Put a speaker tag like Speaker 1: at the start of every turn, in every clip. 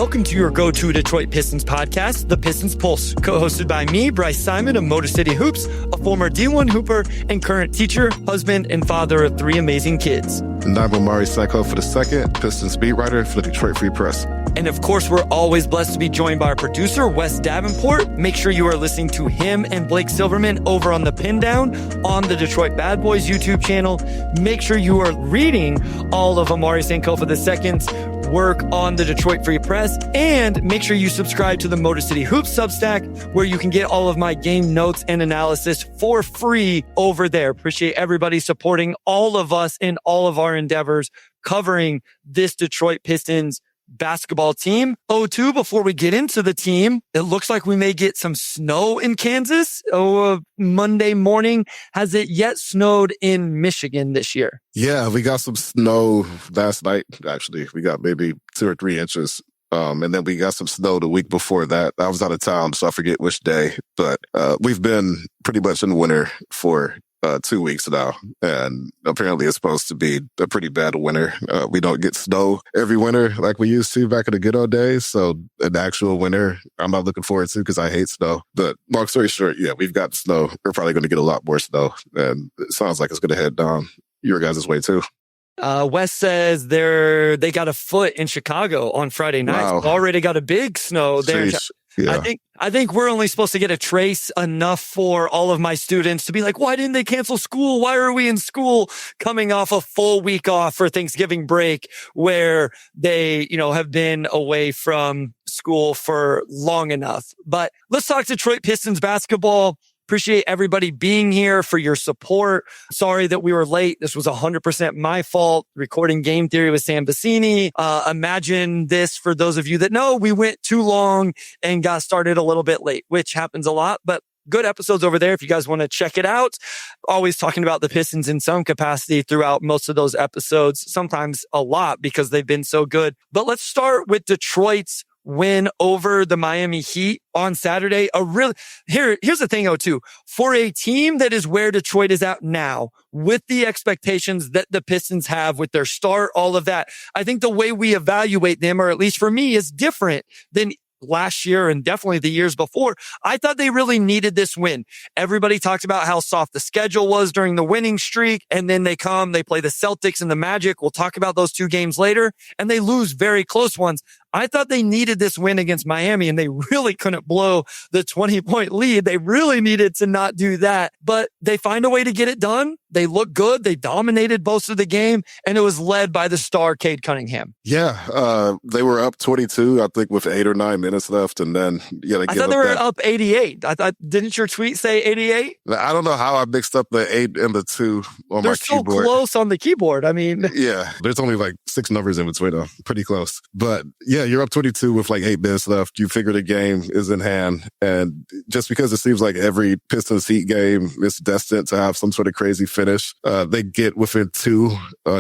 Speaker 1: welcome to your go-to Detroit Pistons podcast, The Pistons Pulse, co-hosted by me, Bryce Simon of Motor City Hoops, a former D1 hooper and current teacher, husband, and father of 3 amazing kids.
Speaker 2: And I'm Omari Psycho for the second, Pistons beat writer for the Detroit Free Press.
Speaker 1: And of course, we're always blessed to be joined by our producer, Wes Davenport. Make sure you are listening to him and Blake Silverman over on The Pin Down on the Detroit Bad Boys YouTube channel. Make sure you are reading all of Omari Sankofa II's work on the Detroit Free Press, and make sure you subscribe to the Motor City Hoops Substack, where you can get all of my game notes and analysis for free over there. Appreciate everybody supporting all of us in all of our endeavors covering this Detroit Pistons basketball team. O2, before we get into the team, it looks like we may get some snow in Kansas. Monday morning. Has it yet snowed in Michigan this year?
Speaker 2: Yeah, we got some snow last night, actually. We got maybe 2 or 3 inches. And then we got some snow the week before that. I was out of town, so I forget which day. But we've been pretty much in winter for 2 weeks now, and apparently it's supposed to be a pretty bad winter. We don't get snow every winter like we used to back in the good old days, so an actual winter I'm not looking forward to because I hate snow. But long story short, yeah, we've got snow. We're probably going to get a lot more snow, and it sounds like it's going to head down your guys' way too.
Speaker 1: Wes says they got a foot in Chicago on Friday night.
Speaker 2: Wow.
Speaker 1: Already got a big snow there.
Speaker 2: Yeah.
Speaker 1: I think we're only supposed to get a trace enough for all of my students to be like, why didn't they cancel school? Why are we in school coming off a full week off for Thanksgiving break where they, have been away from school for long enough? But let's talk Detroit Pistons basketball. Appreciate everybody being here for your support. Sorry that we were late. This was 100% my fault. Recording Game Theory with Sam Bassini. Imagine this for those of you that know we went too long and got started a little bit late, which happens a lot, but good episodes over there if you guys want to check it out. Always talking about the Pistons in some capacity throughout most of those episodes, sometimes a lot because they've been so good. But let's start with Detroit's win over the Miami Heat on Saturday. Here's the thing, O2. For a team that is where Detroit is at now, with the expectations that the Pistons have with their start, all of that, I think the way we evaluate them, or at least for me, is different than last year and definitely the years before. I thought they really needed this win. Everybody talked about how soft the schedule was during the winning streak, and then they play the Celtics and the Magic. We'll talk about those 2 games later, and they lose very close ones. I thought they needed this win against Miami, and they really couldn't blow the 20-point lead. They really needed to not do that, but they find a way to get it done. They look good. They dominated most of the game, and it was led by the star, Cade Cunningham.
Speaker 2: Yeah, they were up 22, I think, with 8 or 9 minutes left, and then, I
Speaker 1: thought they were up 88. Didn't your tweet say 88?
Speaker 2: I don't know how I mixed up the 8 and the 2 on my keyboard.
Speaker 1: They're so close on the keyboard. I mean,
Speaker 2: yeah, there's only like 6 numbers in between them. Pretty close. But yeah, you're up 22 with like 8 minutes left. You figure the game is in hand. And just because it seems like every Pistons Heat game is destined to have some sort of crazy finish, they get within 2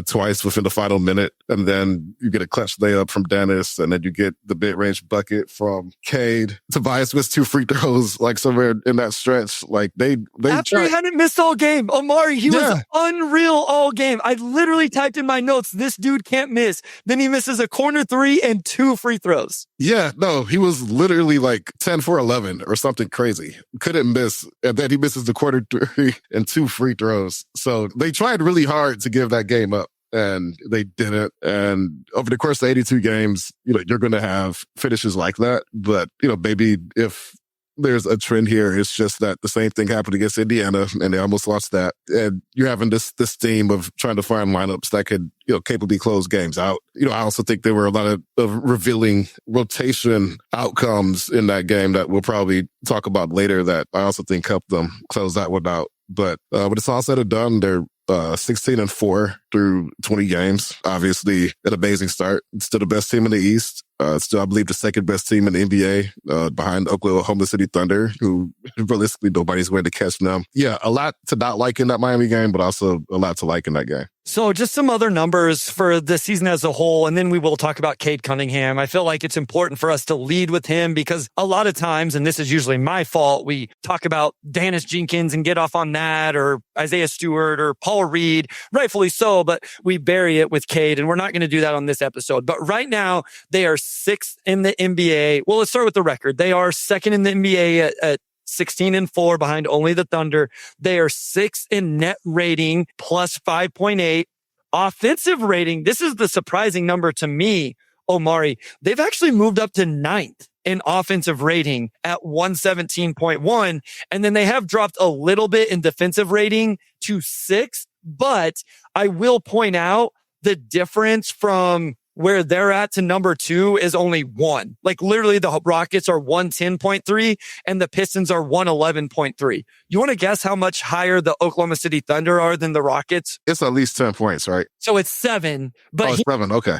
Speaker 2: twice within the final minute. And then you get a clutch layup from Daniss, and then you get the mid-range bucket from Cade. Tobias missed 2 free throws, like somewhere in that stretch. Like they
Speaker 1: after he hadn't missed all game, Omari, he was unreal all game. I literally typed in my notes, this dude can't miss. Then he misses a corner 3 and 2 free throws.
Speaker 2: Yeah, no, he was literally like 10 for 11 or something crazy. Couldn't miss. And then he misses the corner 3 and 2 free throws. So they tried really hard to give that game up, and they didn't. And over the course of 82 games, you're going to have finishes like that. But, maybe if there's a trend here, it's just that the same thing happened against Indiana, and they almost lost that. And you're having this theme of trying to find lineups that could, capably close games out. I also think there were a lot of revealing rotation outcomes in that game that we'll probably talk about later that I also think helped them close that one out. But when it's all said and done, they're 16-4 through 20 games. Obviously, an amazing start. It's still the best team in the East. Still, I believe, the second best team in the NBA, behind Oklahoma City Thunder, who realistically nobody's going to catch them. Yeah, a lot to not like in that Miami game, but also a lot to like in that game.
Speaker 1: So just some other numbers for the season as a whole, and then we will talk about Cade Cunningham. I feel like it's important for us to lead with him because a lot of times, and this is usually my fault, we talk about Daniss Jenkins and get off on that, or Isaiah Stewart or Paul Reed, rightfully so, but we bury it with Cade, and we're not going to do that on this episode. But right now, they are sixth in the NBA. Well, let's start with the record. They are second in the NBA at 16-4 behind only the Thunder. They are sixth in net rating plus 5.8. Offensive rating, this is the surprising number to me, Omari. They've actually moved up to ninth in offensive rating at 117.1. And then they have dropped a little bit in defensive rating to 6. But I will point out the difference from where they're at to number 2 is only 1. Like literally the Rockets are 110.3 and the Pistons are 111.3. You want to guess how much higher the Oklahoma City Thunder are than the Rockets?
Speaker 2: It's at least 10 points, right?
Speaker 1: So it's 7. But
Speaker 2: it's 7. Okay.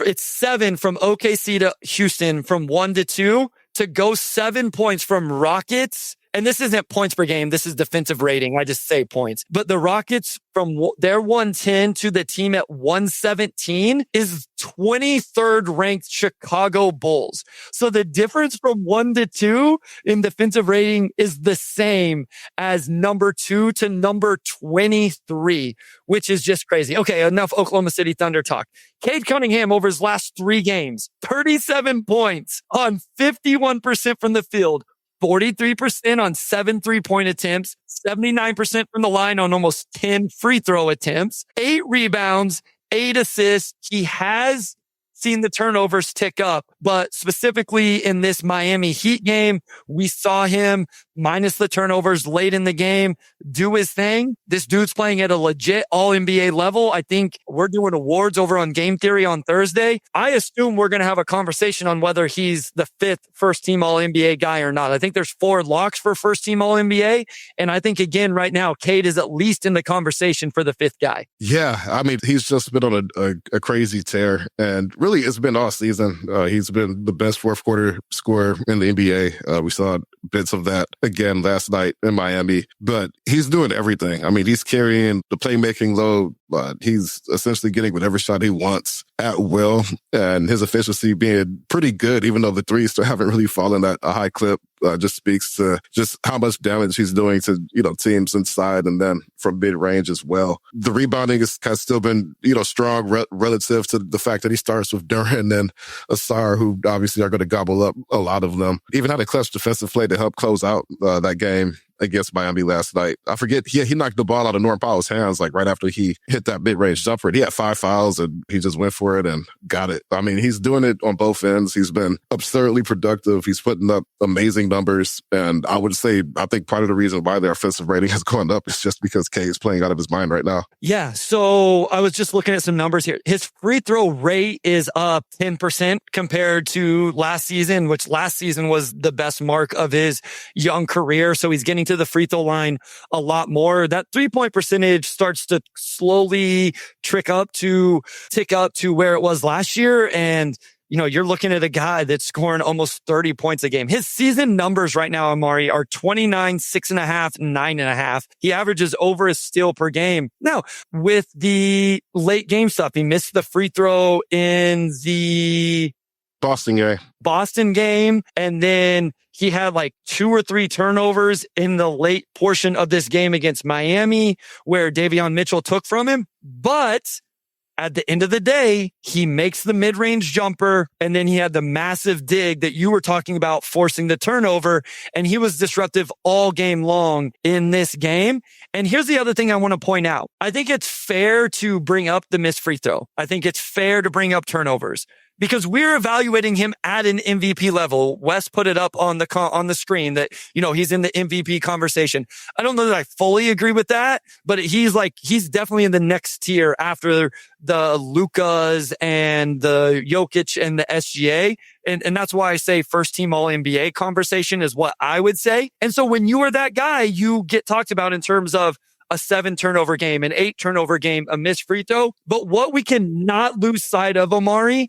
Speaker 1: It's 7 from OKC to Houston from 1 to 2 to go 7 points from Rockets. And this isn't points per game. This is defensive rating. I just say points. But the Rockets from their 110 to the team at 117 is 23rd ranked Chicago Bulls. So the difference from 1 to 2 in defensive rating is the same as number 2 to number 23, which is just crazy. Okay, enough Oklahoma City Thunder talk. Cade Cunningham over his last 3 games, 37 points on 51% from the field. 43% on 7 3-point attempts, 79% from the line on almost 10 free throw attempts, 8 rebounds, 8 assists. He has seen the turnovers tick up, but specifically in this Miami Heat game, we saw him minus the turnovers late in the game do his thing. This dude's playing at a legit all-NBA level. I think we're doing awards over on Game Theory on Thursday. I assume we're going to have a conversation on whether he's the 5th first-team all-NBA guy or not. I think there's 4 locks for first-team all-NBA, and I think, again, right now, Cade is at least in the conversation for the 5th guy.
Speaker 2: Yeah, I mean, he's just been on a crazy tear, and really it's been all season. He's been the best fourth quarter scorer in the NBA. We saw bits of that again last night in Miami, but he's doing everything. I mean, he's carrying the playmaking load. He's essentially getting whatever shot he wants at will, and his efficiency being pretty good, even though the threes still haven't really fallen at a high clip. Just speaks to just how much damage he's doing to, teams inside and then from mid-range as well. The rebounding has still been, strong relative to the fact that he starts with Duran and Asar, who obviously are going to gobble up a lot of them. Even had a clutch defensive play to help close out that game against Miami last night. I forget, he knocked the ball out of Norm Powell's hands like right after he hit that mid-range jumper. He had 5 fouls and he just went for it and got it. I mean, he's doing it on both ends. He's been absurdly productive. He's putting up amazing numbers. And I would say, I think part of the reason why their offensive rating has gone up is just because Cade's playing out of his mind right now.
Speaker 1: Yeah, so I was just looking at some numbers here. His free throw rate is up 10% compared to last season, which last season was the best mark of his young career. So he's getting to the free throw line a lot more. That 3-point percentage starts to slowly tick up to where it was last year. And, you're looking at a guy that's scoring almost 30 points a game. His season numbers right now, Omari, are 29, 6.5, 9.5. He averages over a steal per game. Now, with the late game stuff, he missed the free throw in the Boston game. And then he had like 2 or 3 turnovers in the late portion of this game against Miami where Davion Mitchell took from him. But at the end of the day, he makes the mid-range jumper, and then he had the massive dig that you were talking about, forcing the turnover, and he was disruptive all game long in this game. And here's the other thing I want to point out. I think it's fair to bring up the missed free throw. I think it's fair to bring up turnovers, because we're evaluating him at an MVP level. Wes put it up on the screen that, he's in the MVP conversation. I don't know that I fully agree with that, but he's definitely in the next tier after the Lukas and the Jokic and the SGA. And that's why I say first team all NBA conversation is what I would say. And so when you are that guy, you get talked about in terms of a 7 turnover game, an 8 turnover game, a missed free throw. But what we cannot lose sight of, Omari,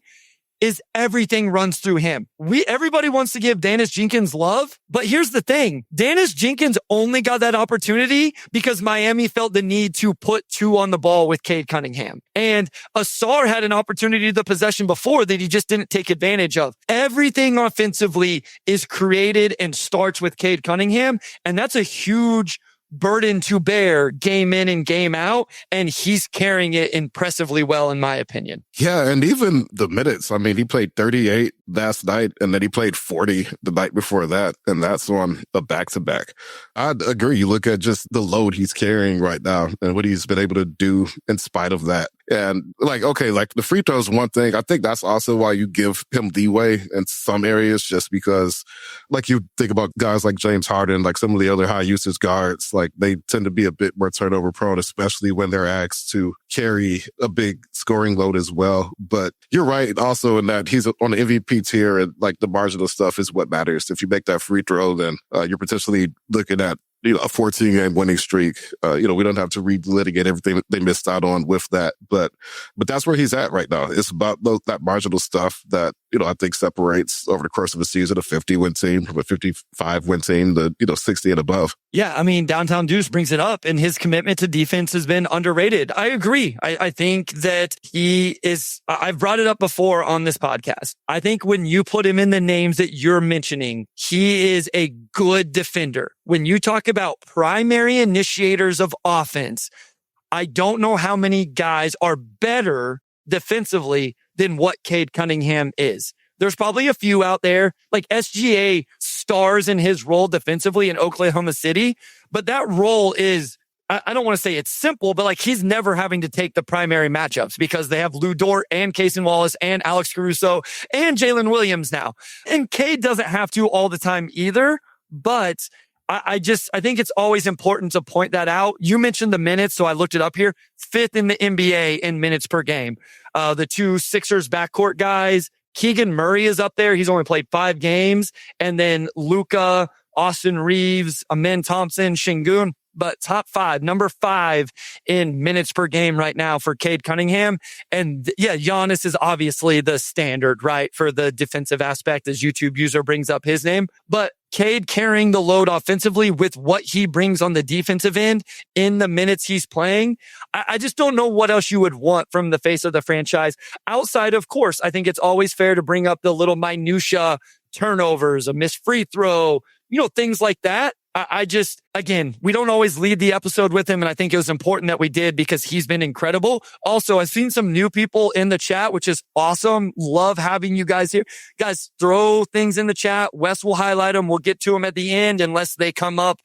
Speaker 1: is everything runs through him. Everybody wants to give Daniss Jenkins love, but here's the thing. Daniss Jenkins only got that opportunity because Miami felt the need to put 2 on the ball with Cade Cunningham. And Ausar had an opportunity to the possession before that he just didn't take advantage of. Everything offensively is created and starts with Cade Cunningham, and that's a huge burden to bear game in and game out, and he's carrying it impressively well, in my opinion.
Speaker 2: Yeah, and even the minutes. I mean, he played 38 last night, and then he played 40 the night before that, and that's on a back-to-back. I'd agree. You look at just the load he's carrying right now and what he's been able to do in spite of that. And the free throws, one thing. I think that's also why you give him leeway in some areas, just because, like, you think about guys like James Harden, like some of the other high usage guards, like they tend to be a bit more turnover prone, especially when they're asked to carry a big scoring load as well. But you're right also in that he's on the MVP tier, and like the marginal stuff is what matters. If you make that free throw, then you're potentially looking at a 14-game winning streak. We don't have to relitigate everything they missed out on with that, but that's where he's at right now. It's about that marginal stuff that I think separates over the course of a season a 50-win team from a 55-win team to 60 and above.
Speaker 1: Yeah, I mean, Downtown Deuce brings it up, and his commitment to defense has been underrated. I agree. I think that he is. I've brought it up before on this podcast. I think when you put him in the names that you're mentioning, he is a good defender. When you talk about primary initiators of offense, I don't know how many guys are better defensively than what Cade Cunningham is. There's probably a few out there, like SGA stars in his role defensively in Oklahoma City, but that role is, I don't want to say it's simple, but like he's never having to take the primary matchups because they have Lou Dort and Cason Wallace and Alex Caruso and Jalen Williams now. And Cade doesn't have to all the time either, but I think it's always important to point that out. You mentioned the minutes, so I looked it up here. 5th in the NBA in minutes per game. The 2 Sixers backcourt guys, Keegan Murray is up there. He's only played 5 games. And then Luka, Austin Reeves, Amen Thompson, Şengün. But top 5, number 5 in minutes per game right now for Cade Cunningham. And yeah, Giannis is obviously the standard, right, for the defensive aspect as YouTube user brings up his name. But Cade carrying the load offensively with what he brings on the defensive end in the minutes he's playing. I just don't know what else you would want from the face of the franchise. Outside, of course, I think it's always fair to bring up the little minutia, turnovers, a missed free throw, things like that. Again, we don't always lead the episode with him, and I think it was important that we did because he's been incredible. Also, I've seen some new people in the chat, which is awesome. Love having you guys here. Guys, throw things in the chat. Wes will highlight them. We'll get to them at the end unless they come up,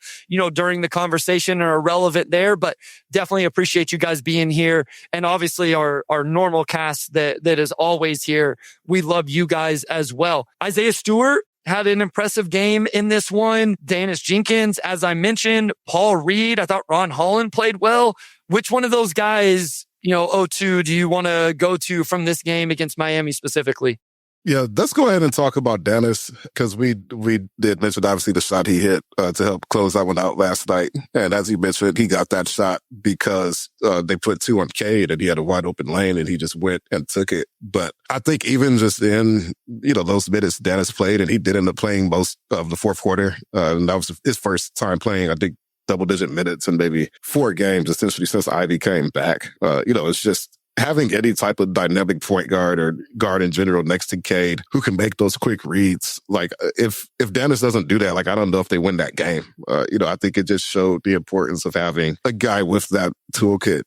Speaker 1: during the conversation or are relevant there. But definitely appreciate you guys being here. And obviously our normal cast that is always here. We love you guys as well. Isaiah Stewart had an impressive game in this one. Daniss Jenkins, as I mentioned, Paul Reed. I thought Ron Holland played well. Which one of those guys, O2, do you want to go to from this game against Miami specifically?
Speaker 2: Yeah, let's go ahead and talk about Daniss, because we did mention, obviously, the shot he hit to help close that one out last night. And as you mentioned, he got that shot because they put 2 on Cade and he had a wide open lane and he just went and took it. But I think even just in, those minutes Daniss played, and he did end up playing most of the fourth quarter. And that was his first time playing, I think, double-digit minutes in maybe 4 games, essentially, since Ivy came back. It's just having any type of dynamic point guard or guard in general next to Cade who can make those quick reads. Like, if Daniss doesn't do that, like, I don't know if they win that game. I think it just showed the importance of having a guy with that toolkit,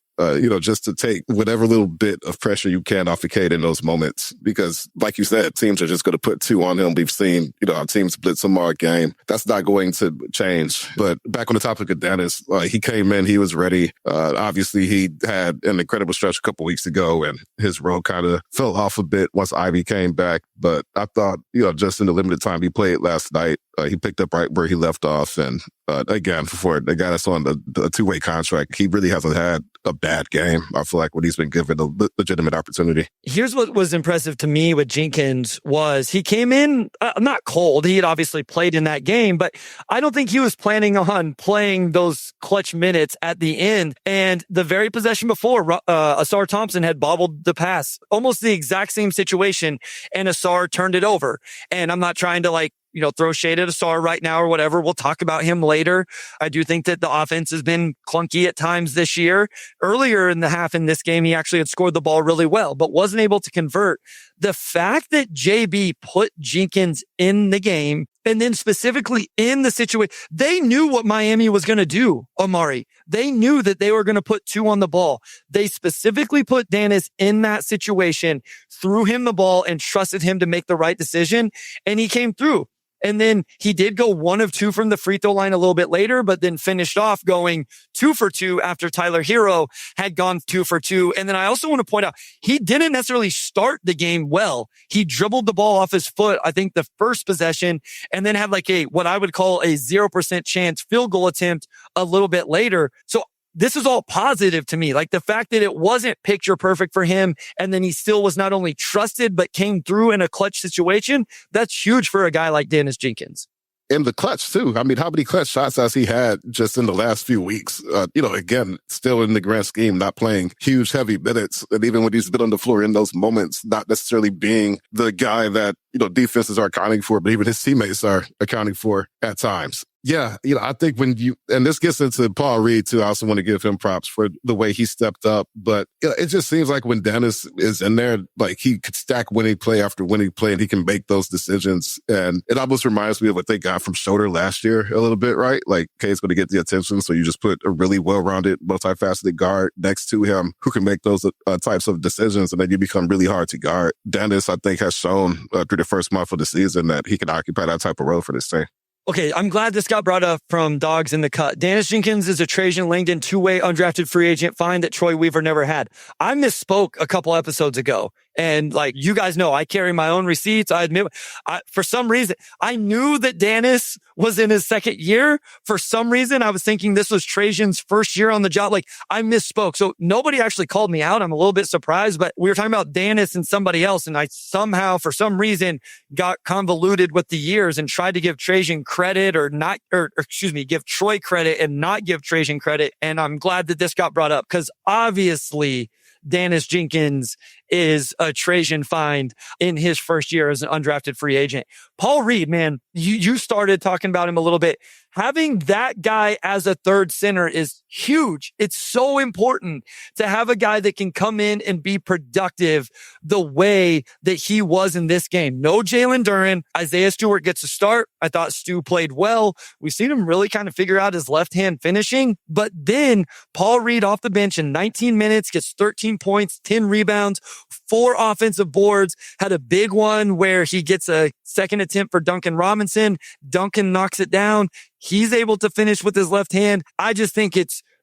Speaker 2: just to take whatever little bit of pressure you can off of Cade in those moments. Because, like you said, teams are just going to put 2 on him. We've seen, our teams blitz him all game. That's not going to change. But back on the topic of Daniss, he came in, he was ready. Obviously, he had an incredible stretch a couple weeks ago, and his role kind of fell off a bit once Ivy came back. But I thought, just in the limited time he played last night, he picked up right where he left off. And again, for the guy that's on the two-way contract, he really hasn't had a bad game. I feel like when he's been given a legitimate opportunity.
Speaker 1: Here's what was impressive to me with Jenkins was he came in not cold. He had obviously played in that game, but I don't think he was planning on playing those clutch minutes at the end. And the very possession before, Asar Thompson had bobbled the pass, almost the exact same situation, and Asar turned it over. And I'm not trying to throw shade at Asar right now or whatever. We'll talk about him later. I do think that the offense has been clunky at times this year. Earlier in the half in this game, he actually had scored the ball really well, but wasn't able to convert. The fact that JB put Jenkins in the game, and then specifically in the situation, they knew what Miami was going to do, Omari. They knew that they were going to put 2 on the ball. They specifically put Daniss in that situation, threw him the ball, and trusted him to make the right decision, and he came through. And then he did go 1 of 2 from the free throw line a little bit later, but then finished off going 2 for 2 after Tyler Hero had gone 2 for 2. And then I also want to point out, he didn't necessarily start the game well. He dribbled the ball off his foot, I think the first possession, and then had what I would call a 0% chance field goal attempt a little bit later. So this is all positive to me. Like the fact that it wasn't picture perfect for him, and then he still was not only trusted, but came through in a clutch situation. That's huge for a guy like Daniss Jenkins.
Speaker 2: In the clutch, too. I mean, how many clutch shots has he had just in the last few weeks? Again, still in the grand scheme, not playing huge, heavy minutes. And even when he's been on the floor in those moments, not necessarily being the guy that, defenses are accounting for, but even his teammates are accounting for at times. Yeah, I think and this gets into Paul Reed too. I also want to give him props for the way he stepped up. But it just seems like when Daniss is in there, like he could stack winning play after winning play, and he can make those decisions. And it almost reminds me of what they got from Schroeder last year a little bit, right? Like Cade's going to get the attention, so you just put a really well-rounded, multifaceted guard next to him who can make those types of decisions, and then you become really hard to guard. Daniss, I think, has shown through the first month of the season that he can occupy that type of role for this team.
Speaker 1: Okay, I'm glad this got brought up from Dogs in the Cut. Daniss Jenkins is a Trajan Langdon two-way undrafted free agent find that Troy Weaver never had. I misspoke a couple episodes ago. And you guys know, I carry my own receipts. I admit, for some reason, I knew that Daniss was in his second year. For some reason, I was thinking this was Trajan's first year on the job. I misspoke. So nobody actually called me out. I'm a little bit surprised, but we were talking about Daniss and somebody else. And I somehow, for some reason, got convoluted with the years and tried to give Trajan credit give Troy credit and not give Trajan credit. And I'm glad that this got brought up because obviously Daniss Jenkins is a Trajan find in his first year as an undrafted free agent. Paul Reed, man, you started talking about him a little bit. Having that guy as a third center is huge. It's so important to have a guy that can come in and be productive the way that he was in this game. No Jalen Duren. Isaiah Stewart gets a start. I thought Stu played well. We've seen him really kind of figure out his left-hand finishing. But then Paul Reed off the bench in 19 minutes gets 13 points, 10 rebounds, 4 offensive boards, had a big one where he gets a second attempt for Duncan Robinson. Duncan knocks it down. He's able to finish with his left hand. I just think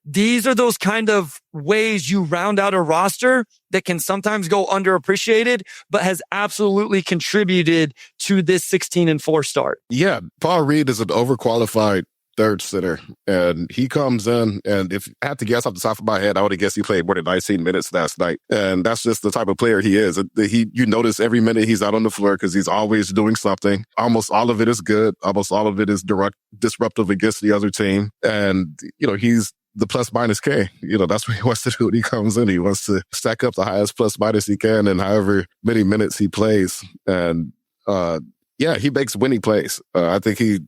Speaker 1: these are those kind of ways you round out a roster that can sometimes go underappreciated, but has absolutely contributed to this 16-4 start.
Speaker 2: Yeah, Paul Reed is an overqualified third center, and he comes in, and if I had to guess off the top of my head, I would have guessed he played more than 19 minutes last night. And that's just the type of player he is. You notice every minute he's out on the floor because he's always doing something. Almost all of it is good. Almost all of it is disruptive against the other team. And, he's the plus minus K. That's what he wants to do when he comes in. He wants to stack up the highest plus minus he can in however many minutes he plays. And, he makes winning plays. I think he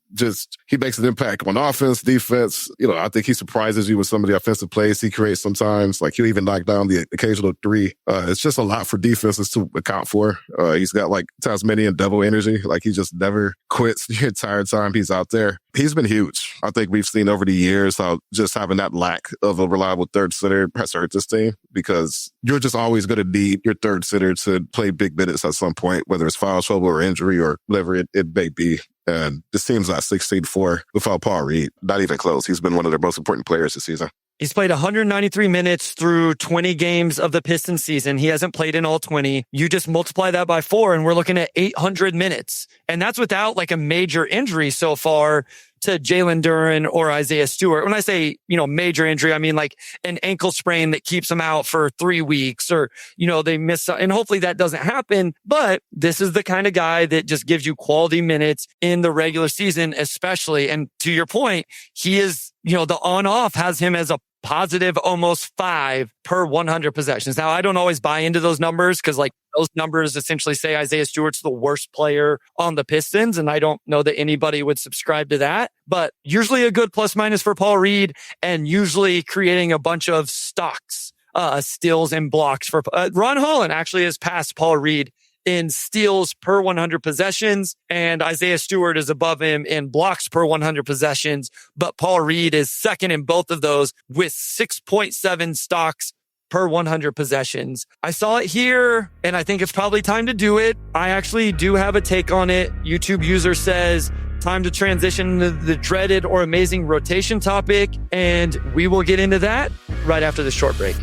Speaker 2: makes an impact on offense, defense. I think he surprises you with some of the offensive plays he creates sometimes. Like he'll even knock down the occasional three. It's just a lot for defenses to account for. He's got Tasmanian devil energy. He just never quits the entire time he's out there. He's been huge. I think we've seen over the years how just having that lack of a reliable third center has hurt this team because you're just always going to need your third center to play big minutes at some point, whether it's foul trouble or injury or whatever it may be. And this team's not 16-4 without Paul Reed. Not even close. He's been one of their most important players this season.
Speaker 1: He's played 193 minutes through 20 games of the Pistons season. He hasn't played in all 20. You just multiply that by 4 and we're looking at 800 minutes. And that's without like a major injury so far to Jalen Duren or Isaiah Stewart. When I say, major injury, I mean like an ankle sprain that keeps them out for 3 weeks or, they miss, and hopefully that doesn't happen. But this is the kind of guy that just gives you quality minutes in the regular season, especially. And to your point, he is, the on-off has him as a positive almost 5 per 100 possessions. Now, I don't always buy into those numbers because like those numbers essentially say Isaiah Stewart's the worst player on the Pistons. And I don't know that anybody would subscribe to that, but usually a good plus minus for Paul Reed and usually creating a bunch of stocks, steals and blocks for Ron Holland actually has passed Paul Reed in steals per 100 possessions, and Isaiah Stewart is above him in blocks per 100 possessions, but Paul Reed is second in both of those with 6.7 stocks per 100 possessions. I saw it here, and I think it's probably time to do it. I actually do have a take on it. YouTube user says, time to transition to the dreaded or amazing rotation topic, and we will get into that right after the short break.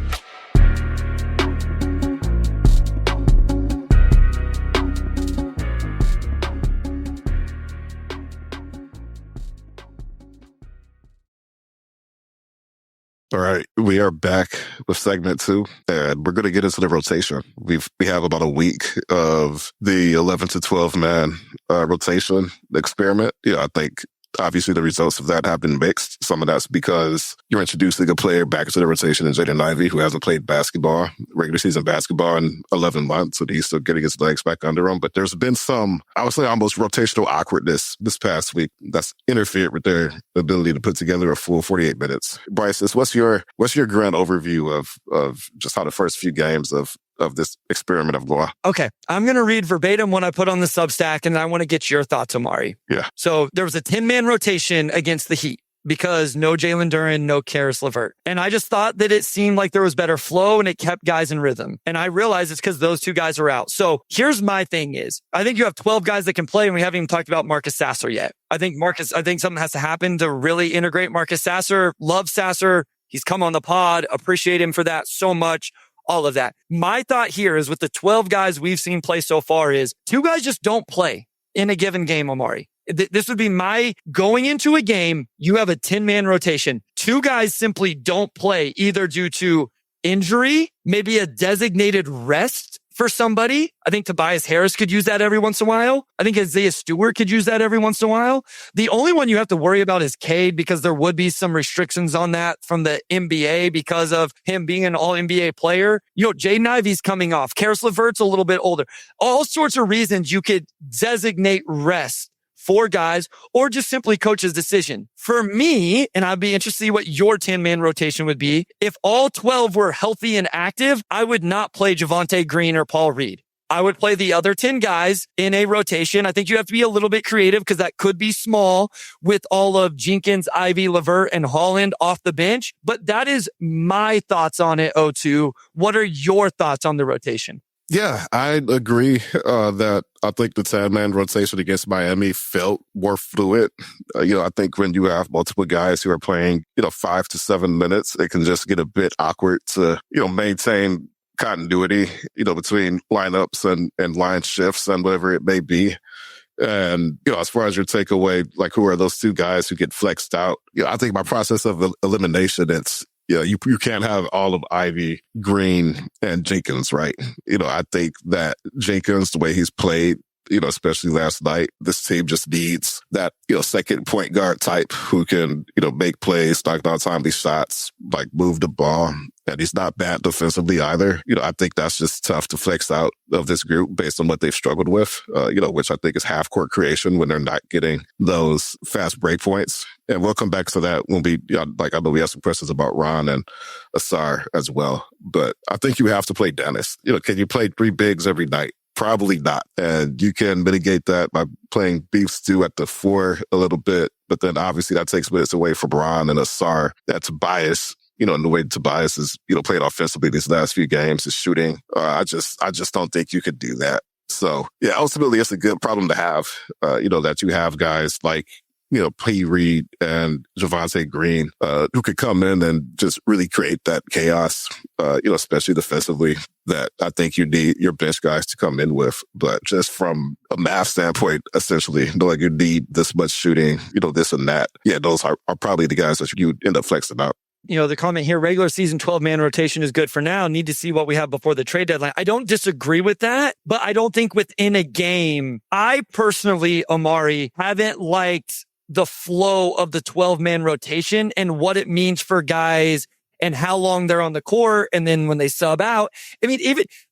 Speaker 2: All right, we are back with segment 2, and we're going to get into the rotation. We have about a week of the 11 to 12 man rotation experiment. I think obviously the results of that have been mixed. Some of that's because you're introducing a player back into the rotation in Jaden Ivey, who hasn't played regular season basketball in 11 months, so he's still getting his legs back under him. But there's been some, I would say, almost rotational awkwardness this past week that's interfered with their ability to put together a full 48 minutes. Bryce, what's your grand overview of just how the first few games of this experiment of law?
Speaker 1: Okay. I'm going to read verbatim what I put on the Substack, and I want to get your thoughts, Omari.
Speaker 2: Yeah.
Speaker 1: So there was a 10-man rotation against the Heat because no Jalen Duren, no Caris LeVert. And I just thought that it seemed like there was better flow and it kept guys in rhythm. And I realized it's because those two guys are out. So here's my thing is, I think you have 12 guys that can play, and we haven't even talked about Marcus Sasser yet. I think something has to happen to really integrate Marcus Sasser. Love Sasser. He's come on the pod. Appreciate him for that so much. All of that. My thought here is with the 12 guys we've seen play so far is 2 guys just don't play in a given game, Omari. This would be my going into a game. You have a 10-man rotation. 2 guys simply don't play either due to injury, maybe a designated rest for somebody. I think Tobias Harris could use that every once in a while. I think Isaiah Stewart could use that every once in a while. The only one you have to worry about is Cade because there would be some restrictions on that from the NBA because of him being an all-NBA player. Jaden Ivey's coming off. Caris LeVert's a little bit older. All sorts of reasons you could designate rest for guys or just simply coach's decision. For me, and I'd be interested to see what your 10-man rotation would be, if all 12 were healthy and active, I would not play Javonte Green or Paul Reed. I would play the other 10 guys in a rotation. I think you have to be a little bit creative because that could be small with all of Jenkins, Ivey, LeVert, and Holland off the bench. But that is my thoughts on it, O2. What are your thoughts on the rotation?
Speaker 2: Yeah, I agree that I think the 10-man rotation against Miami felt more fluid. I think when you have multiple guys who are playing, 5 to 7 minutes, it can just get a bit awkward to, maintain continuity, between lineups and line shifts and whatever it may be. And, as far as your takeaway, like who are those 2 guys who get flexed out? I think my process of elimination, it's, you can't have all of Ivey, Green, and Jenkins, right? I think that Jenkins, the way he's played, especially last night, this team just needs that, second point guard type who can, make plays, knock down timely shots, like move the ball. And he's not bad defensively either. I think that's just tough to flex out of this group based on what they've struggled with, which I think is half court creation when they're not getting those fast break points. And we'll come back to that when I know we have some questions about Ron and Asar as well. But I think you have to play Daniss. Can you play 3 bigs every night? Probably not. And you can mitigate that by playing beef stew at the 4 a little bit. But then obviously that takes minutes away from Ron and Asar. That's bias. And the way Tobias is, played offensively these last few games, is shooting. I just don't think you could do that. So, yeah, ultimately it's a good problem to have, that you have guys like P. Reed and Javonte Green, who could come in and just really create that chaos, especially defensively, that I think you need your bench guys to come in with. But just from a math standpoint, essentially, like you need this much shooting, this and that. Yeah, those are probably the guys that you end up flexing out.
Speaker 1: The comment here, regular season 12-man rotation is good for now. Need to see what we have before the trade deadline. I don't disagree with that, but I don't think within a game, I personally, Omari, haven't liked the flow of the 12-man rotation and what it means for guys and how long they're on the court. And then when they sub out, I mean,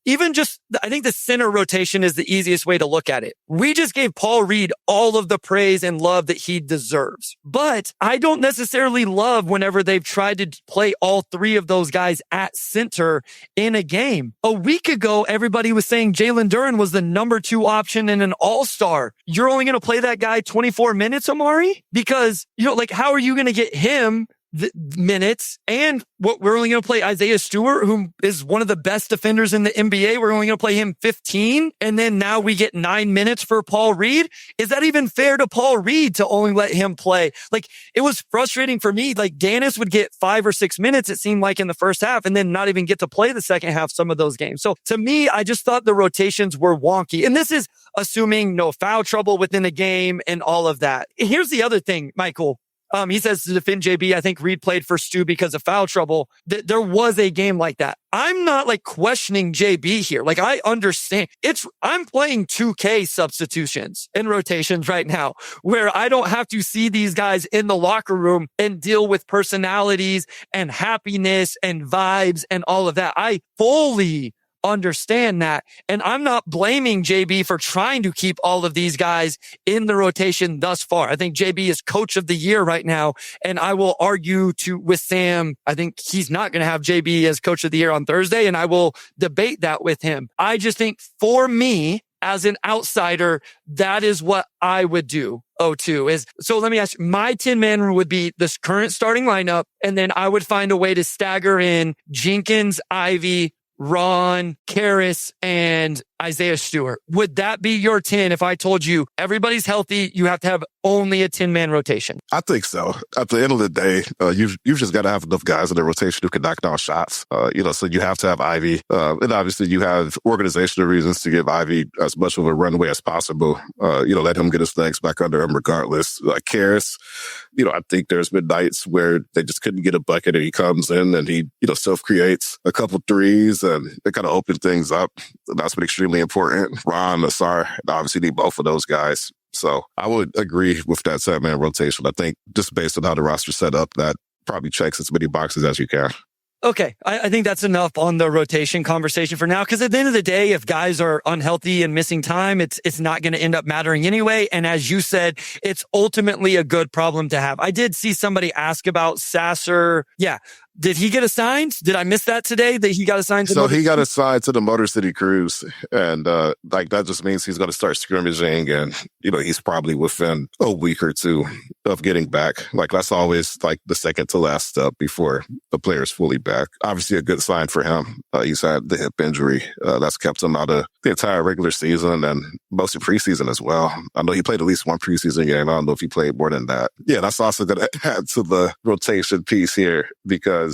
Speaker 1: even just, I think the center rotation is the easiest way to look at it. We just gave Paul Reed all of the praise and love that he deserves. But I don't necessarily love whenever they've tried to play all three of those guys at center in a game. A week ago, everybody was saying Jalen Duren was the number 2 option and an all-star. You're only going to play that guy 24 minutes, Omari? Because, how are you going to get him the minutes? And we're only going to play Isaiah Stewart, who is one of the best defenders in the NBA. We're only going to play him 15. And then now we get 9 minutes for Paul Reed. Is that even fair to Paul Reed to only let him play? It was frustrating for me. Daniss would get 5 or 6 minutes, it seemed like, in the first half, and then not even get to play the second half some of those games. So to me, I just thought the rotations were wonky. And this is assuming no foul trouble within a game and all of that. Here's the other thing, Michael. He says to defend JB, I think Reed played for Stu because of foul trouble. There was a game like that. I'm not questioning JB here. I understand I'm playing 2K substitutions and rotations right now where I don't have to see these guys in the locker room and deal with personalities and happiness and vibes and all of that. I fully understand that. And I'm not blaming JB for trying to keep all of these guys in the rotation thus far. I think JB is coach of the year right now. And I will argue with Sam. I think he's not going to have JB as coach of the year on Thursday. And I will debate that with him. I just think for me, as an outsider, that is what I would do. So let me ask you, my 10-man would be this current starting lineup. And then I would find a way to stagger in Jenkins, Ivy, Ron, Karras, and Isaiah Stewart. Would that be your 10 if I told you everybody's healthy, you have to have only a 10-man rotation?
Speaker 2: I think so. At the end of the day, you've just got to have enough guys in the rotation who can knock down shots. So you have to have Ivy. And obviously you have organizational reasons to give Ivy as much of a runway as possible. Let him get his legs back under him regardless. Karras, I think there's been nights where they just couldn't get a bucket and he comes in and he, self-creates a couple threes and they kind of open things up. That's been extremely important. Ron, Asar, obviously need both of those guys. So I would agree with that 7-man rotation. I think just based on how the roster's set up, that probably checks as many boxes as you can.
Speaker 1: Okay. I think that's enough on the rotation conversation for now. Because at the end of the day, if guys are unhealthy and missing time, it's not going to end up mattering anyway. And as you said, it's ultimately a good problem to have. I did see somebody ask about Sasser. Yeah. Did he get assigned? Did I miss that today? That he got assigned to?
Speaker 2: So he got assigned to the Motor City Cruise, and that just means he's going to start scrimmaging, and he's probably within a week or two of getting back. That's always the second to last step before the player is fully back. Obviously, a good sign for him. He's had the hip injury that's kept him out of the entire regular season and most of preseason as well. I know he played at least one preseason game. I don't know if he played more than that. Yeah, that's also going to add to the rotation piece here because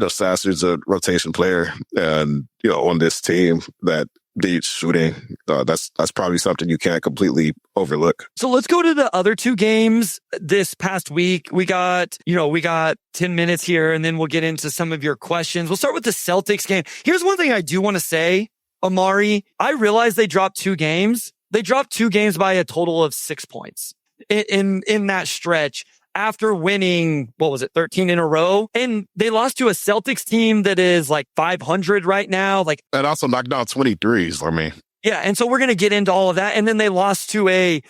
Speaker 2: Sasser's a rotation player and, on this team that needs shooting, that's probably something you can't completely overlook.
Speaker 1: So let's go to the other 2 games this past week. We got 10 minutes here and then we'll get into some of your questions. We'll start with the Celtics game. Here's one thing I do want to say, Omari. I realize they dropped 2 games. They dropped 2 games by a total of 6 points in that stretch. After winning, 13 in a row? And they lost to a Celtics team that is 500 right now.
Speaker 2: And also knocked down 23s for me.
Speaker 1: Yeah. And so we're going to get into all of that. And then they lost to an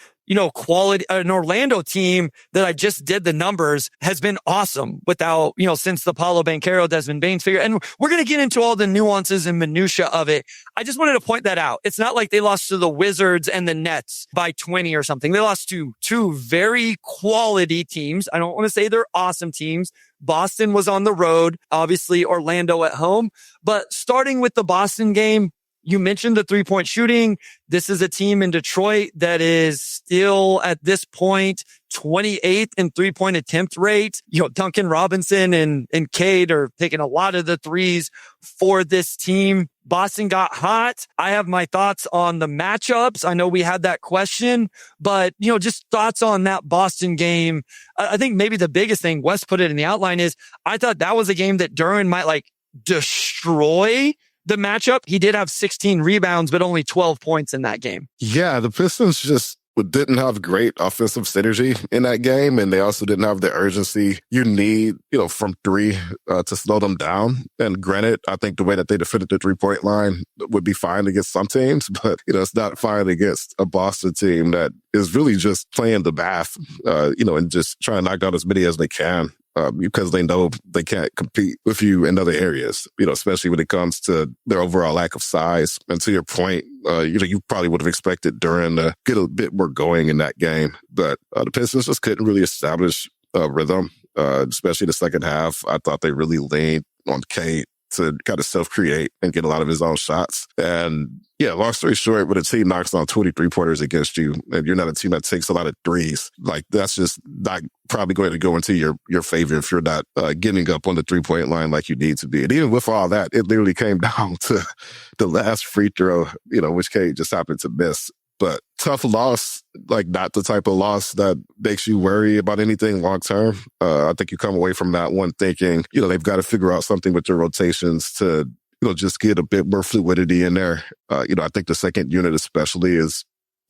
Speaker 1: Orlando team that I just did the numbers has been awesome without, since the Paolo Banchero, Desmond Baines figure. And we're going to get into all the nuances and minutia of it. I just wanted to point that out. It's not like they lost to the Wizards and the Nets by 20 or something. They lost to 2 very quality teams. I don't want to say they're awesome teams. Boston was on the road, obviously Orlando at home, but starting with the Boston game, you mentioned the 3-point shooting. This is a team in Detroit that is still at this point 28th in 3-point attempt rate. Duncan Robinson and Cade are taking a lot of the threes for this team. Boston got hot. I have my thoughts on the matchups. I know we had that question, but, just thoughts on that Boston game. I think maybe the biggest thing, Wes put it in the outline, is I thought that was a game that Duren might destroy the matchup. He did have 16 rebounds, but only 12 points in that game.
Speaker 2: Yeah, the Pistons just didn't have great offensive synergy in that game, and they also didn't have the urgency you need, from three to slow them down. And granted, I think the way that they defended the 3-point line would be fine against some teams, but, it's not fine against a Boston team that is really just playing the bath, and just trying to knock down as many as they can. Because they know they can't compete with you in other areas, especially when it comes to their overall lack of size. And to your point, you probably would have expected Duren to get a bit more going in that game. But the Pistons just couldn't really establish rhythm, especially the second half. I thought they really leaned on Cade to kind of self-create and get a lot of his own shots. And yeah, long story short, when a team knocks on 23-pointers against you and you're not a team that takes a lot of threes, that's just not probably going to go into your favor if you're not giving up on the 3-point line like you need to be. And even with all that, it literally came down to the last free throw, which Cade just happened to miss. But tough loss, not the type of loss that makes you worry about anything long term. I think you come away from that one thinking, they've got to figure out something with their rotations to, just get a bit more fluidity in there. I think the second unit especially is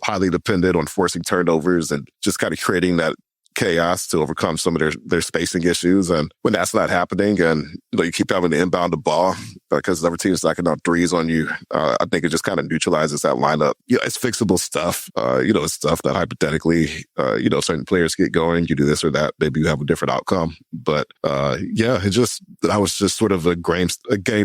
Speaker 2: highly dependent on forcing turnovers and just kind of creating that chaos to overcome some of their spacing issues. And when that's not happening and, you keep having to inbound the ball because the other team's knocking down threes on you, I think it just kind of neutralizes that lineup. It's fixable stuff. It's stuff that hypothetically, certain players get going, you do this or that, maybe you have a different outcome. But, that was just sort of a game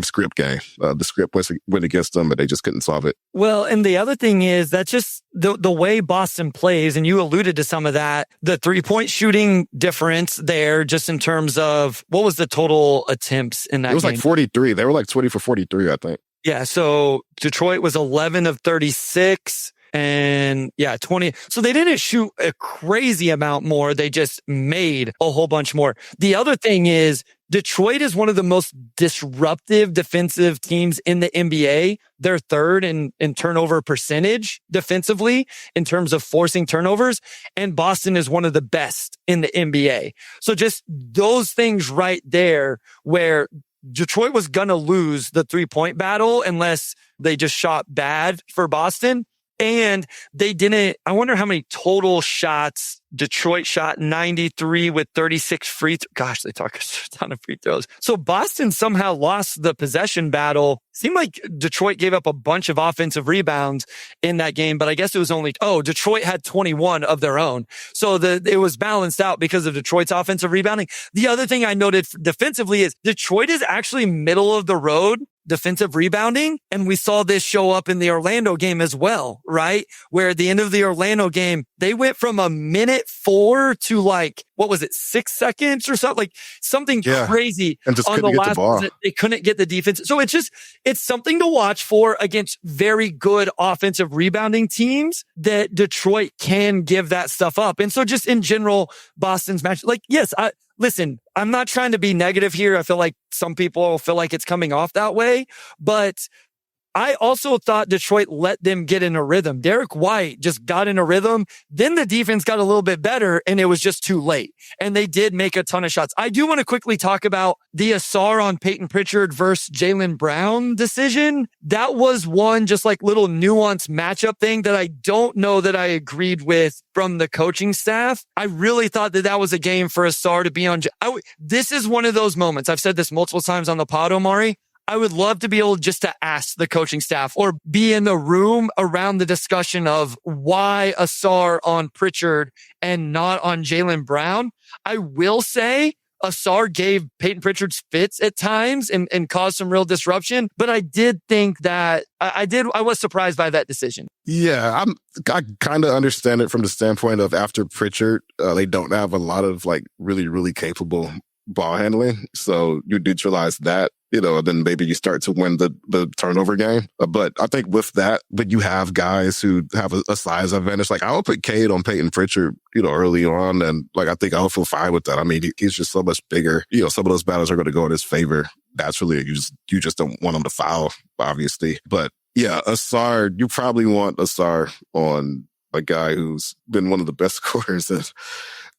Speaker 2: script game. The script went against them, but they just couldn't solve it.
Speaker 1: Well, and the other thing is that's just the way Boston plays, and you alluded to some of that, the 3-point shooting difference there, just in terms of what was the total attempts in that game?
Speaker 2: It was 43. They were 20 for 43, I think.
Speaker 1: Yeah. So Detroit was 11 of 36 and 20. So they didn't shoot a crazy amount more. They just made a whole bunch more. The other thing is Detroit is one of the most disruptive defensive teams in the NBA. They're third in turnover percentage defensively in terms of forcing turnovers. And Boston is one of the best in the NBA. So just those things right there where Detroit was going to lose the 3-point battle unless they just shot bad for Boston. And they didn't, I wonder how many total shots Detroit shot. 93 with 36 free throws. Gosh, they talk a ton of free throws. So Boston somehow lost the possession battle. Seemed like Detroit gave up a bunch of offensive rebounds in that game, but I guess it was only, Detroit had 21 of their own. So it was balanced out because of Detroit's offensive rebounding. The other thing I noted defensively is Detroit is actually middle of the road defensive rebounding. And we saw this show up in the Orlando game as well, right? Where at the end of the Orlando game, they went from a minute 4 to 6 seconds or something, something crazy
Speaker 2: and just
Speaker 1: on the last
Speaker 2: ball.
Speaker 1: They couldn't get the defense. So it's something to watch for against very good offensive rebounding teams that Detroit can give that stuff up. And so just in general, Boston's match, listen, I'm not trying to be negative here. I feel like some people feel like it's coming off that way, but I also thought Detroit let them get in a rhythm. Derek White just got in a rhythm. Then the defense got a little bit better and it was just too late. And they did make a ton of shots. I do want to quickly talk about the Asar on Peyton Pritchard versus Jaylen Brown decision. That was one just little nuanced matchup thing that I don't know that I agreed with from the coaching staff. I really thought that was a game for Asar to be on. This is one of those moments. I've said this multiple times on the pod, Omari. I would love to be able just to ask the coaching staff or be in the room around the discussion of why Asar on Pritchard and not on Jaylen Brown. I will say Asar gave Peyton Pritchard fits at times and caused some real disruption, but I did think that I was surprised by that decision.
Speaker 2: Yeah, I kind of understand it from the standpoint of after Pritchard, they don't have a lot of really, really capable ball handling. So you neutralize that, and then maybe you start to win the turnover game. But I think with that, but you have guys who have a size advantage. Like I would put Cade on Peyton Pritchard, early on. And like, I think I'll feel fine with that. I mean, he's just so much bigger. Some of those battles are going to go in his favor naturally. You just don't want him to foul, obviously. But yeah, Asar, you probably want Asar on a guy who's been one of the best scorers in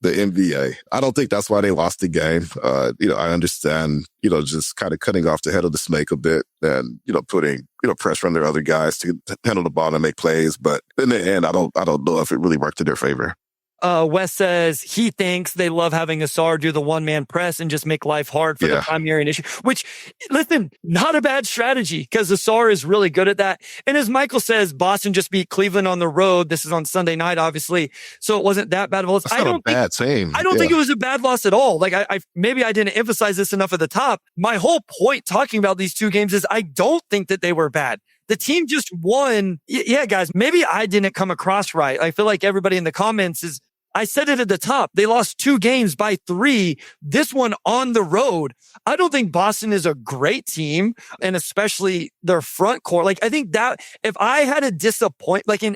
Speaker 2: the NBA. I don't think that's why they lost the game. I understand, just kind of cutting off the head of the snake a bit and, putting, pressure on their other guys to handle the ball and make plays. But in the end, I don't know if it really worked in their favor.
Speaker 1: Wes says he thinks they love having Asar do the one-man press and just make life hard for the primary initiative, which, listen, not a bad strategy because Asar is really good at that. And as Michael says, Boston just beat Cleveland on the road. This is on Sunday night, obviously. So it wasn't that bad of a loss.
Speaker 2: I don't
Speaker 1: think it was a bad loss at all. Like maybe I didn't emphasize this enough at the top. My whole point talking about these two games is I don't think that they were bad. The team just won. Yeah, guys, maybe I didn't come across right. I feel like everybody in the comments I said it at the top. They lost 2 games by 3. This one on the road. I don't think Boston is a great team, and especially their front court. Like, I think that if I had an